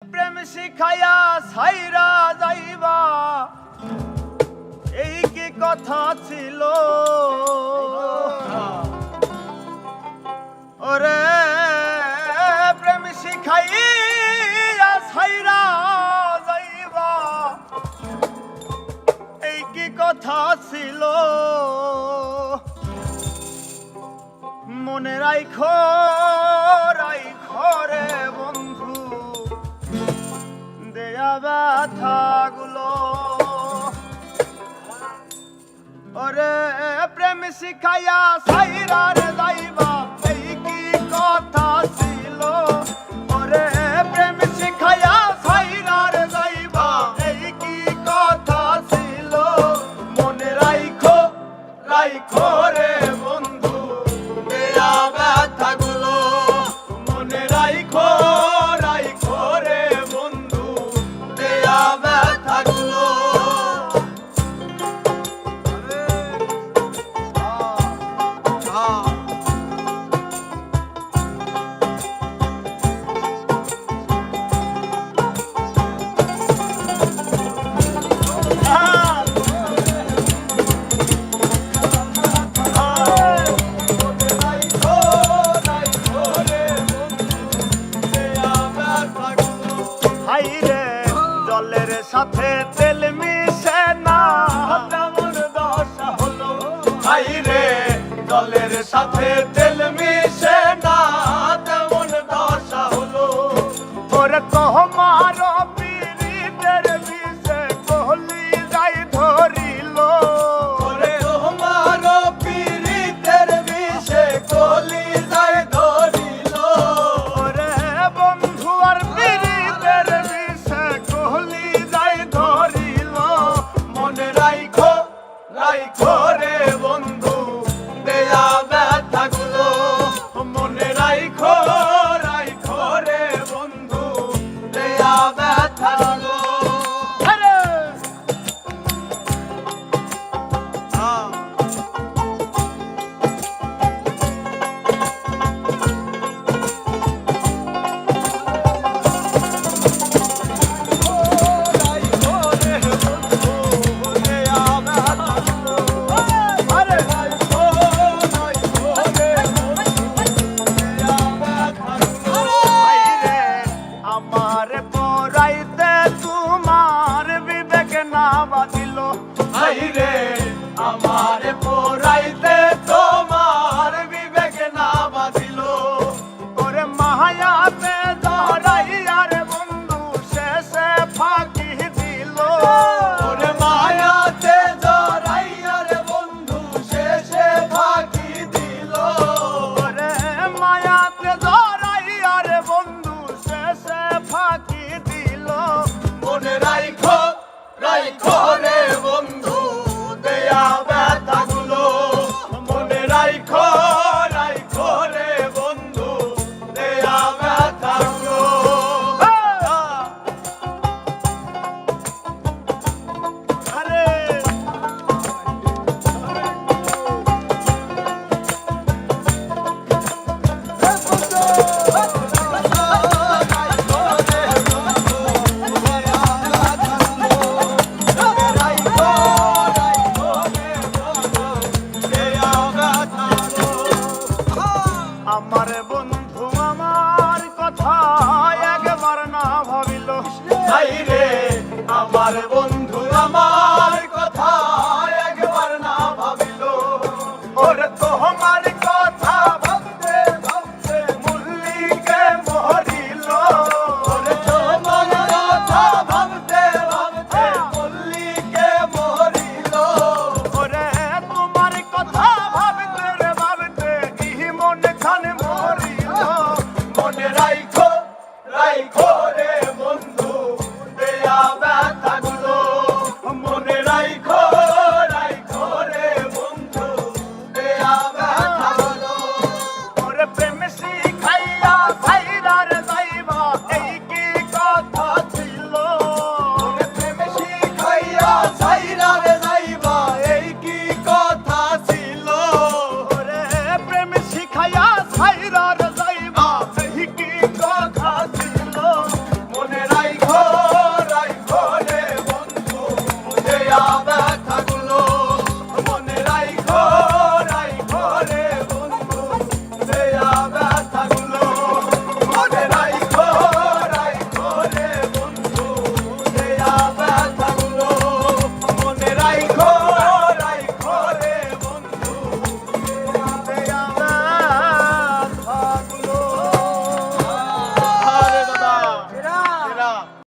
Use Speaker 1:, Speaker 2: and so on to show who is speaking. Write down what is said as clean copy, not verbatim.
Speaker 1: প্রেম শিখাইয়া ছাইরা যাইবা এই কি কথা ছিল ওরে প্রেম শিখাইয়া ছাইরা যাইবা এই কি কথা ছিল মনে রাইখো রাইখো রে বন্ধু দেয়া ব্যথাগুলো ওরে প্রেম শিখাইয়া ছাইরা রে যাইবা এই কি কথা ছিল ওরে প্রেম শিখাইয়া ছাইরা রে যাইবা এই কি কথা ছিল মনে রাইখো রাইখো রে বন্ধু দেয়া ব্যথাগুলো মনে রাইখো রাইখো রে বন্ধু দেয়া ব্যথাগুলো জলের সাথে তেল মিশে না তেমন দশা হলো হাইরে জলের সাথে তেল মিশে না তেমন দশা হলো ওরে তোমার পীড়িতের বিষে কহলি যাই ধরিল ওরে তোমার পীড়িতের বিষে কহলি যাই ধরিল ওরে বন্ধু আর পীড়িতের বিষে কহলি যাই ধরিল মনে রাইখো রাইখো রে বন্ধু দেয়া ব্যথাগুলো মনে রাইখো রাইখো রে বন্ধু দেয়া ব্যথাগুলো হাইরে আমারে পোরাইতে তোমার বিবেক না বাঁধিল ওরে মায়াতে জড়াইয়া রে বন্ধু শেষে ফাঁকি দিল ওরে মায়াতে জড়াইয়া রে বন্ধু শেষে ফাঁকি দিল ওরে মায়াতে জড়াইয়া রে বন্ধু শেষে ফাঁকি দিল মনে রাইখো রাইখো রে বন্ধু দেয়া ব্যথাগুলো মনে রাইখো রাইখো রে বন্ধু দেয়া ব্যথাগুলো আরে আমার বন্ধু আমার কথা একবার না ভাবিল হাইরে আমার বন্ধু